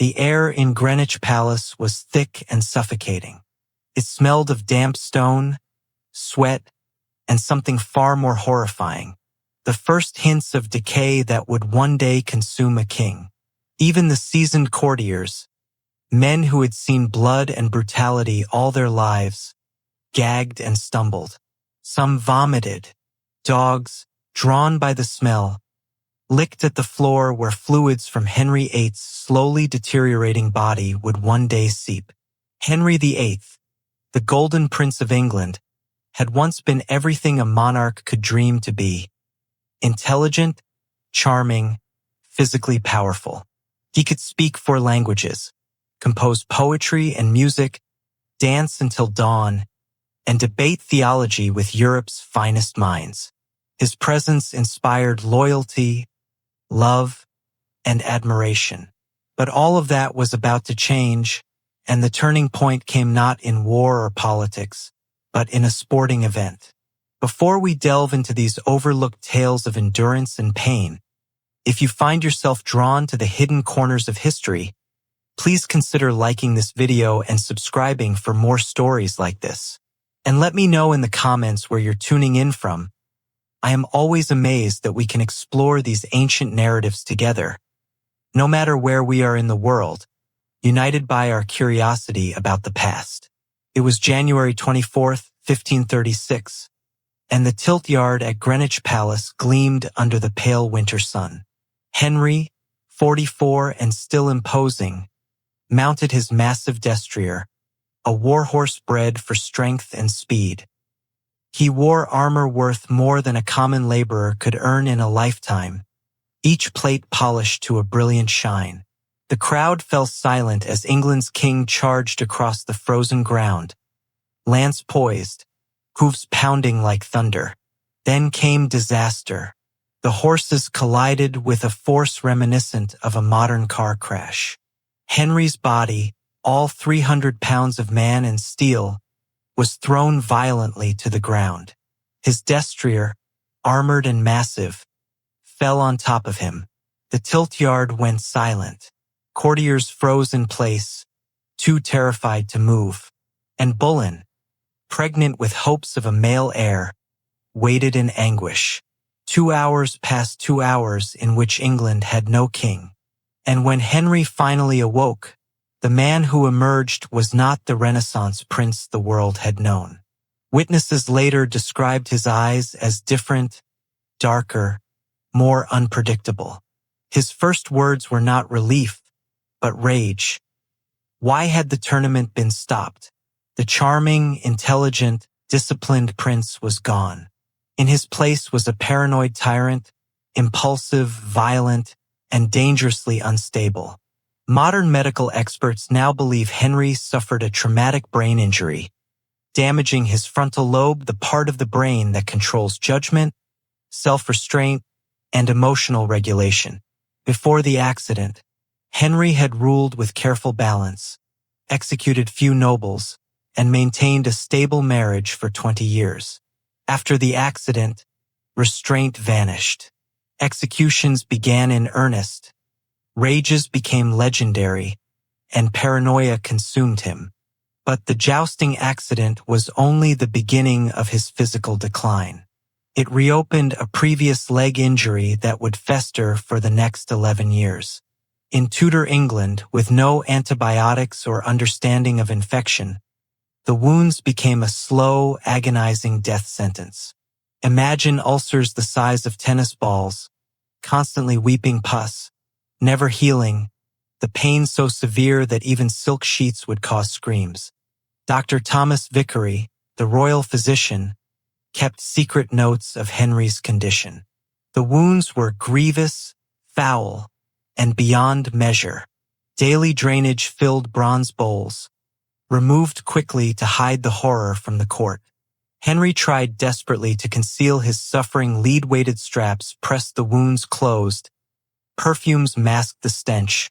The air in Greenwich Palace was thick and suffocating. It smelled of damp stone, sweat, and something far more horrifying, the first hints of decay that would one day consume a king. Even the seasoned courtiers, men who had seen blood and brutality all their lives, gagged and stumbled. Some vomited. Dogs, drawn by the smell, licked at the floor where fluids from Henry VIII's slowly deteriorating body would one day seep. Henry VIII, the Golden Prince of England, had once been everything a monarch could dream to be. Intelligent, charming, physically powerful. He could speak 4 languages, compose poetry and music, dance until dawn, and debate theology with Europe's finest minds. His presence inspired loyalty, love, and admiration. But all of that was about to change, and the turning point came not in war or politics, but in a sporting event. Before we delve into these overlooked tales of endurance and pain, if you find yourself drawn to the hidden corners of history, please consider liking this video and subscribing for more stories like this. And let me know in the comments where you're tuning in from. I am always amazed that we can explore these ancient narratives together, no matter where we are in the world, united by our curiosity about the past. It was January 24th, 1536, and the tilt yard at Greenwich Palace gleamed under the pale winter sun. Henry, 44 and still imposing, mounted his massive destrier, a warhorse bred for strength and speed. He wore armor worth more than a common laborer could earn in a lifetime, each plate polished to a brilliant shine. The crowd fell silent as England's king charged across the frozen ground, lance poised, hoofs pounding like thunder. Then came disaster. The horses collided with a force reminiscent of a modern car crash. Henry's body, all 300 pounds of man and steel, was thrown violently to the ground. His destrier, armored and massive, fell on top of him. The tilt yard went silent. Courtiers froze in place, too terrified to move. And Bullen, pregnant with hopes of a male heir, waited in anguish. 2 hours past 2 hours in which England had no king. And when Henry finally awoke, the man who emerged was not the Renaissance prince the world had known. Witnesses later described his eyes as different, darker, more unpredictable. His first words were not relief, but rage. Why had the tournament been stopped? The charming, intelligent, disciplined prince was gone. In his place was a paranoid tyrant, impulsive, violent, and dangerously unstable. Modern medical experts now believe Henry suffered a traumatic brain injury, damaging his frontal lobe, the part of the brain that controls judgment, self-restraint, and emotional regulation. Before the accident, Henry had ruled with careful balance, executed few nobles, and maintained a stable marriage for 20 years. After the accident, restraint vanished. Executions began in earnest. Rages became legendary, and paranoia consumed him. But the jousting accident was only the beginning of his physical decline. It reopened a previous leg injury that would fester for the next 11 years. In Tudor England, with no antibiotics or understanding of infection, the wounds became a slow, agonizing death sentence. Imagine ulcers the size of tennis balls, constantly weeping pus, never healing, the pain so severe that even silk sheets would cause screams. Dr. Thomas Vickery, the royal physician, kept secret notes of Henry's condition. The wounds were grievous, foul, and beyond measure. Daily drainage filled bronze bowls, removed quickly to hide the horror from the court. Henry tried desperately to conceal his suffering. Lead-weighted straps pressed the wounds closed, perfumes masked the stench,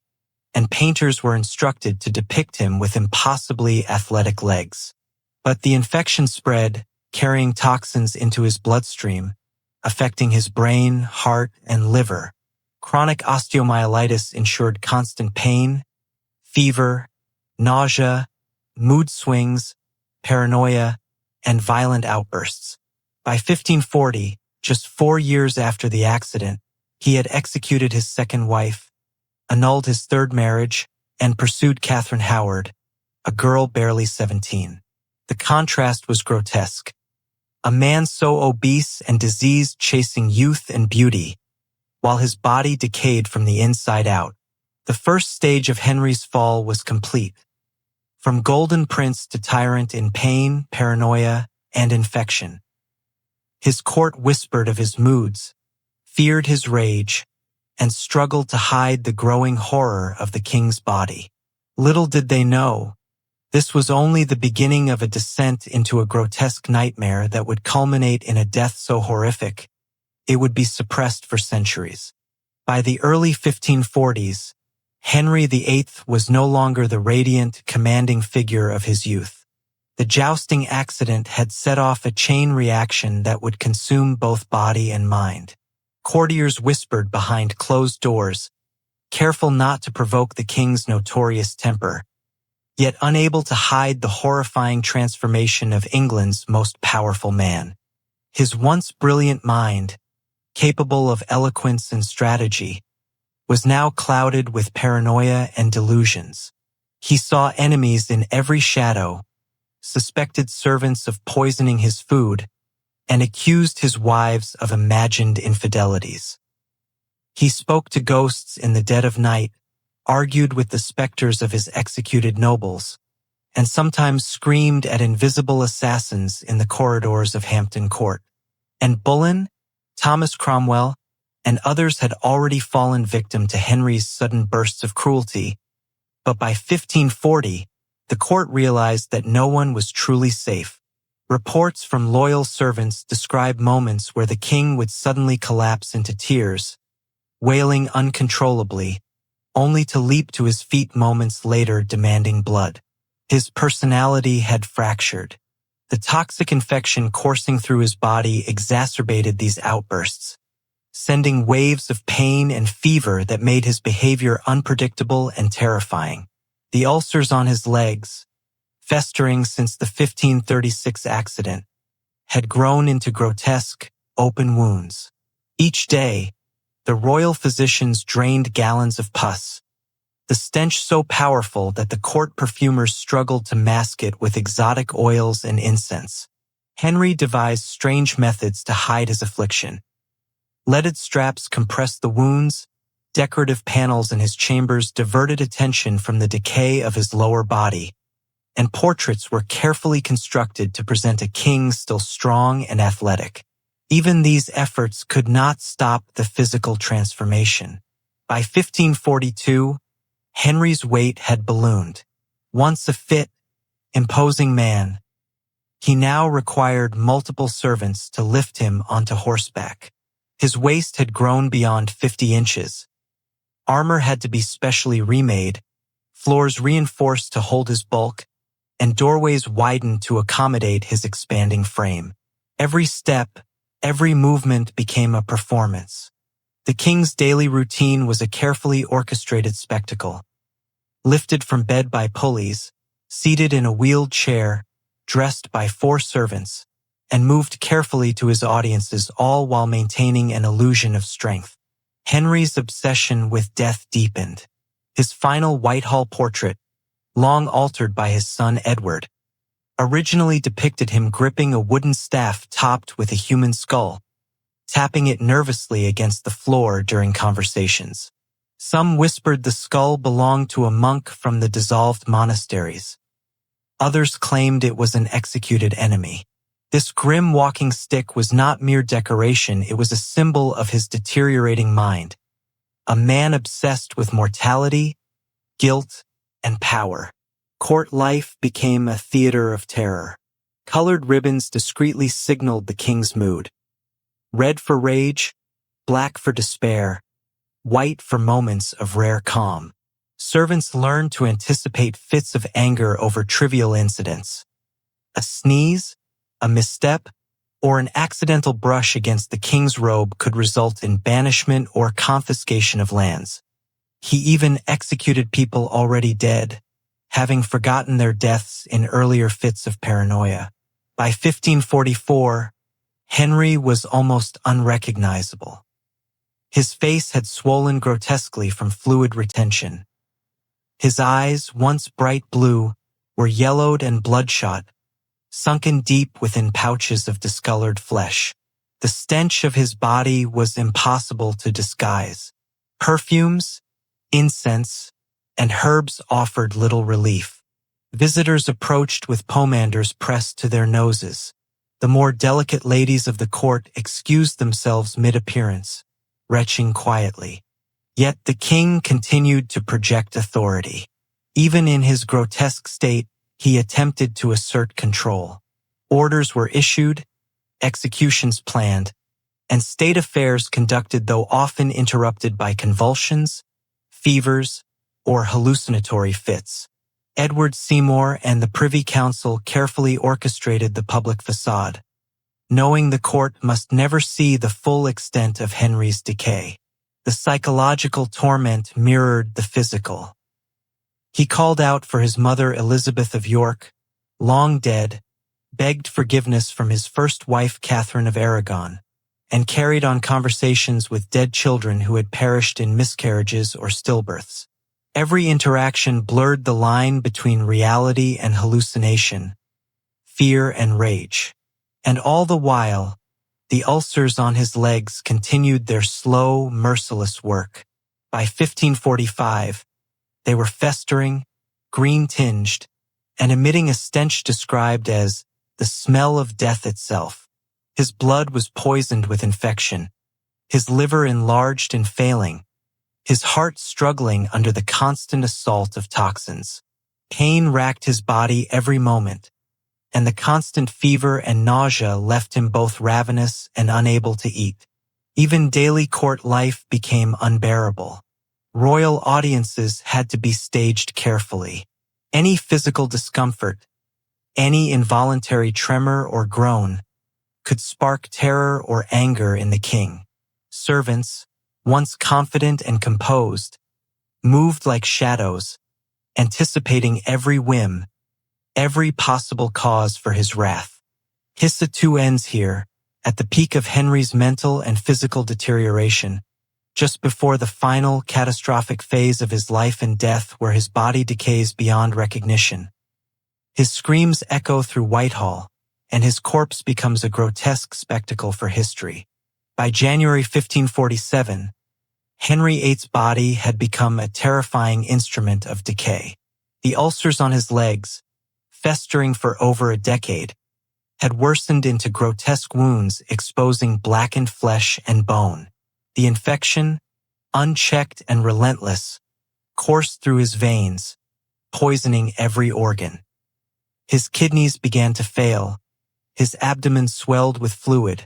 and painters were instructed to depict him with impossibly athletic legs. But the infection spread, carrying toxins into his bloodstream, affecting his brain, heart, and liver. Chronic osteomyelitis ensured constant pain, fever, nausea, mood swings, paranoia, and violent outbursts. By 1540, just 4 years after the accident, he had executed his second wife, annulled his third marriage, and pursued Catherine Howard, a girl barely 17. The contrast was grotesque. A man so obese and diseased chasing youth and beauty, while his body decayed from the inside out. The first stage of Henry's fall was complete. From golden prince to tyrant in pain, paranoia, and infection. His court whispered of his moods, feared his rage, and struggled to hide the growing horror of the king's body. Little did they know, this was only the beginning of a descent into a grotesque nightmare that would culminate in a death so horrific, it would be suppressed for centuries. By the early 1540s, Henry VIII was no longer the radiant, commanding figure of his youth. The jousting accident had set off a chain reaction that would consume both body and mind. Courtiers whispered behind closed doors, careful not to provoke the king's notorious temper, yet unable to hide the horrifying transformation of England's most powerful man. His once brilliant mind, capable of eloquence and strategy, was now clouded with paranoia and delusions. He saw enemies in every shadow, suspected servants of poisoning his food, and accused his wives of imagined infidelities. He spoke to ghosts in the dead of night, argued with the specters of his executed nobles, and sometimes screamed at invisible assassins in the corridors of Hampton Court. And Bullen, Thomas Cromwell, and others had already fallen victim to Henry's sudden bursts of cruelty, but by 1540, the court realized that no one was truly safe. Reports from loyal servants describe moments where the king would suddenly collapse into tears, wailing uncontrollably, only to leap to his feet moments later demanding blood. His personality had fractured. The toxic infection coursing through his body exacerbated these outbursts, sending waves of pain and fever that made his behavior unpredictable and terrifying. The ulcers on his legs, festering since the 1536 accident, had grown into grotesque, open wounds. Each day, the royal physicians drained gallons of pus, the stench so powerful that the court perfumers struggled to mask it with exotic oils and incense. Henry devised strange methods to hide his affliction. Leaded straps compressed the wounds, decorative panels in his chambers diverted attention from the decay of his lower body, and portraits were carefully constructed to present a king still strong and athletic. Even these efforts could not stop the physical transformation. By 1542, Henry's weight had ballooned. Once a fit, imposing man, he now required multiple servants to lift him onto horseback. His waist had grown beyond 50 inches. Armor had to be specially remade, floors reinforced to hold his bulk, and doorways widened to accommodate his expanding frame. Every step, every movement became a performance. The king's daily routine was a carefully orchestrated spectacle. Lifted from bed by pulleys, seated in a wheeled chair, dressed by 4 servants, and moved carefully to his audiences, all while maintaining an illusion of strength. Henry's obsession with death deepened. His final Whitehall portrait, long altered by his son Edward, originally depicted him gripping a wooden staff topped with a human skull, tapping it nervously against the floor during conversations. Some whispered the skull belonged to a monk from the dissolved monasteries. Others claimed it was an executed enemy. This grim walking stick was not mere decoration, it was a symbol of his deteriorating mind. A man obsessed with mortality, guilt, and power. Court life became a theater of terror. Colored ribbons discreetly signaled the king's mood. Red for rage, black for despair, white for moments of rare calm. Servants learned to anticipate fits of anger over trivial incidents. A sneeze, a misstep, or an accidental brush against the king's robe could result in banishment or confiscation of lands. He even executed people already dead, having forgotten their deaths in earlier fits of paranoia. By 1544, Henry was almost unrecognizable. His face had swollen grotesquely from fluid retention. His eyes, once bright blue, were yellowed and bloodshot, sunken deep within pouches of discolored flesh. The stench of his body was impossible to disguise. Perfumes, incense, and herbs offered little relief. Visitors approached with pomanders pressed to their noses. The more delicate ladies of the court excused themselves mid-appearance, retching quietly. Yet the king continued to project authority. Even in his grotesque state, he attempted to assert control. Orders were issued, executions planned, and state affairs conducted, though often interrupted by convulsions, fevers, or hallucinatory fits. Edward Seymour and the Privy Council carefully orchestrated the public facade, knowing the court must never see the full extent of Henry's decay. The psychological torment mirrored the physical. He called out for his mother Elizabeth of York, long dead, begged forgiveness from his first wife Catherine of Aragon, and carried on conversations with dead children who had perished in miscarriages or stillbirths. Every interaction blurred the line between reality and hallucination, fear and rage. And all the while, the ulcers on his legs continued their slow, merciless work. By 1545, they were festering, green-tinged, and emitting a stench described as the smell of death itself. His blood was poisoned with infection, his liver enlarged and failing, his heart struggling under the constant assault of toxins. Pain racked his body every moment, and the constant fever and nausea left him both ravenous and unable to eat. Even daily court life became unbearable. Royal audiences had to be staged carefully. Any physical discomfort, any involuntary tremor or groan, could spark terror or anger in the king. Servants, once confident and composed, moved like shadows, anticipating every whim, every possible cause for his wrath. Hissa 2 ends here, at the peak of Henry's mental and physical deterioration, just before the final catastrophic phase of his life and death where his body decays beyond recognition. His screams echo through Whitehall, and his corpse becomes a grotesque spectacle for history. By January 1547, Henry VIII's body had become a terrifying instrument of decay. The ulcers on his legs, festering for over a decade, had worsened into grotesque wounds exposing blackened flesh and bone. The infection, unchecked and relentless, coursed through his veins, poisoning every organ. His kidneys began to fail, his abdomen swelled with fluid,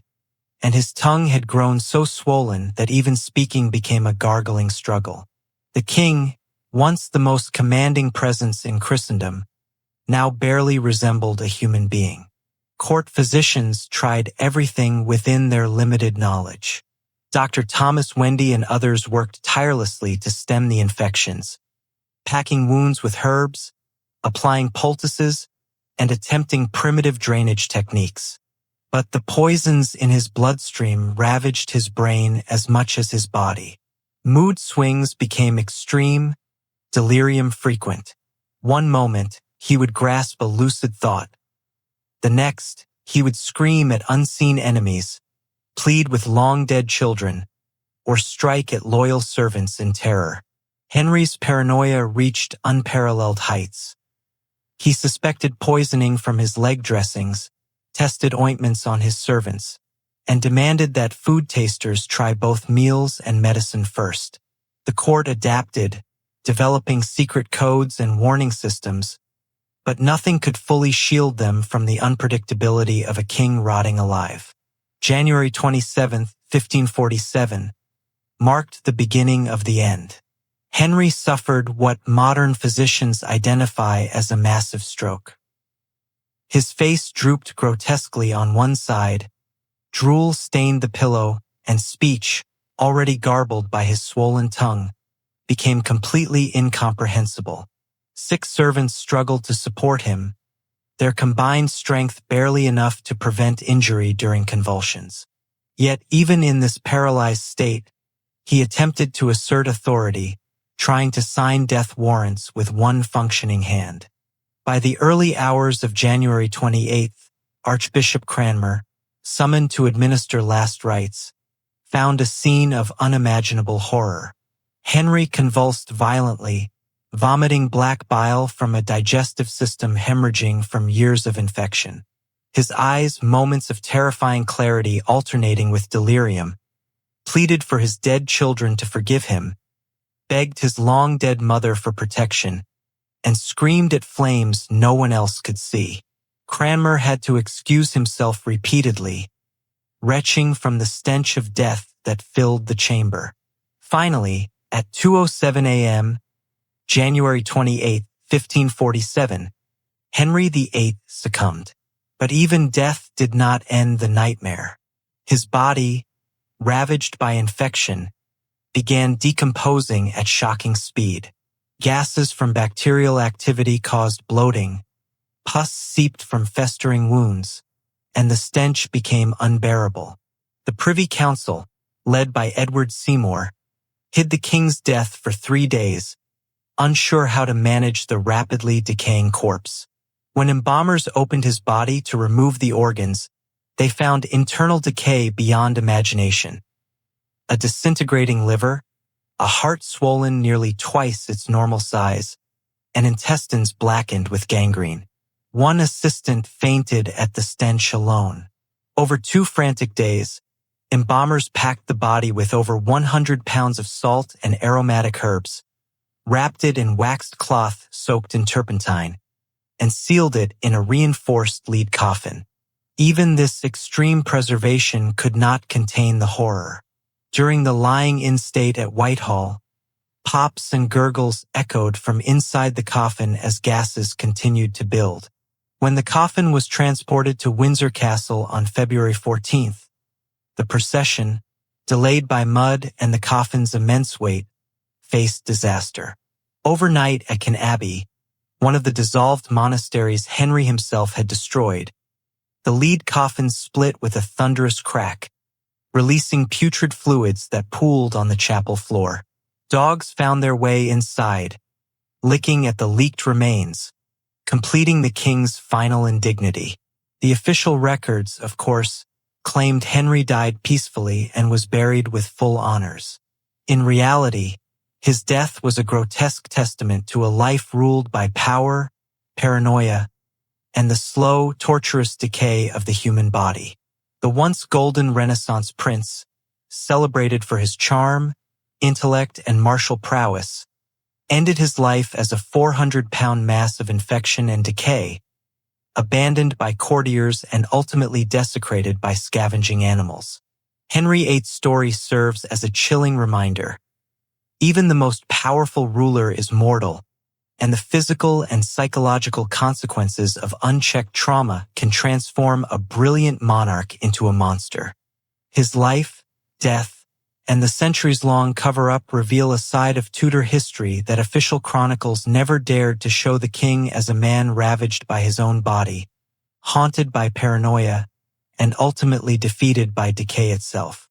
and his tongue had grown so swollen that even speaking became a gargling struggle. The king, once the most commanding presence in Christendom, now barely resembled a human being. Court physicians tried everything within their limited knowledge. Dr. Thomas Wendy and others worked tirelessly to stem the infections, packing wounds with herbs, applying poultices, and attempting primitive drainage techniques. But the poisons in his bloodstream ravaged his brain as much as his body. Mood swings became extreme, delirium frequent. One moment, he would grasp a lucid thought. The next, he would scream at unseen enemies, plead with long-dead children, or strike at loyal servants in terror. Henry's paranoia reached unparalleled heights. He suspected poisoning from his leg dressings, tested ointments on his servants, and demanded that food tasters try both meals and medicine first. The court adapted, developing secret codes and warning systems, but nothing could fully shield them from the unpredictability of a king rotting alive. January 27, 1547, marked the beginning of the end. Henry suffered what modern physicians identify as a massive stroke. His face drooped grotesquely on one side, drool stained the pillow, and speech, already garbled by his swollen tongue, became completely incomprehensible. 6 servants struggled to support him, their combined strength barely enough to prevent injury during convulsions. Yet even in this paralyzed state, he attempted to assert authority, trying to sign death warrants with one functioning hand. By the early hours of January 28th, Archbishop Cranmer, summoned to administer last rites, found a scene of unimaginable horror. Henry convulsed violently, vomiting black bile from a digestive system hemorrhaging from years of infection. His eyes, moments of terrifying clarity alternating with delirium, pleaded for his dead children to forgive him, begged his long-dead mother for protection, and screamed at flames no one else could see. Cranmer had to excuse himself repeatedly, retching from the stench of death that filled the chamber. Finally, at 2:07 a.m., January 28, 1547, Henry VIII succumbed. But even death did not end the nightmare. His body, ravaged by infection, began decomposing at shocking speed. Gases from bacterial activity caused bloating, pus seeped from festering wounds, and the stench became unbearable. The Privy Council, led by Edward Seymour, hid the king's death for 3 days, unsure how to manage the rapidly decaying corpse. When embalmers opened his body to remove the organs, they found internal decay beyond imagination. A disintegrating liver, a heart swollen nearly twice its normal size, and intestines blackened with gangrene. One assistant fainted at the stench alone. Over 2 frantic days, embalmers packed the body with over 100 pounds of salt and aromatic herbs, wrapped it in waxed cloth soaked in turpentine, and sealed it in a reinforced lead coffin. Even this extreme preservation could not contain the horror. During the lying-in state at Whitehall, pops and gurgles echoed from inside the coffin as gases continued to build. When the coffin was transported to Windsor Castle on February 14th, the procession, delayed by mud and the coffin's immense weight, faced disaster. Overnight at Can Abbey, one of the dissolved monasteries Henry himself had destroyed, the lead coffin split with a thunderous crack, releasing putrid fluids that pooled on the chapel floor. Dogs found their way inside, licking at the leaked remains, completing the king's final indignity. The official records, of course, claimed Henry died peacefully and was buried with full honors. In reality, his death was a grotesque testament to a life ruled by power, paranoia, and the slow, torturous decay of the human body. The once golden Renaissance prince, celebrated for his charm, intellect, and martial prowess, ended his life as a 400-pound mass of infection and decay, abandoned by courtiers and ultimately desecrated by scavenging animals. Henry VIII's story serves as a chilling reminder. Even the most powerful ruler is mortal, and the physical and psychological consequences of unchecked trauma can transform a brilliant monarch into a monster. His life, death, and the centuries-long cover-up reveal a side of Tudor history that official chronicles never dared to show the king as a man ravaged by his own body, haunted by paranoia, and ultimately defeated by decay itself.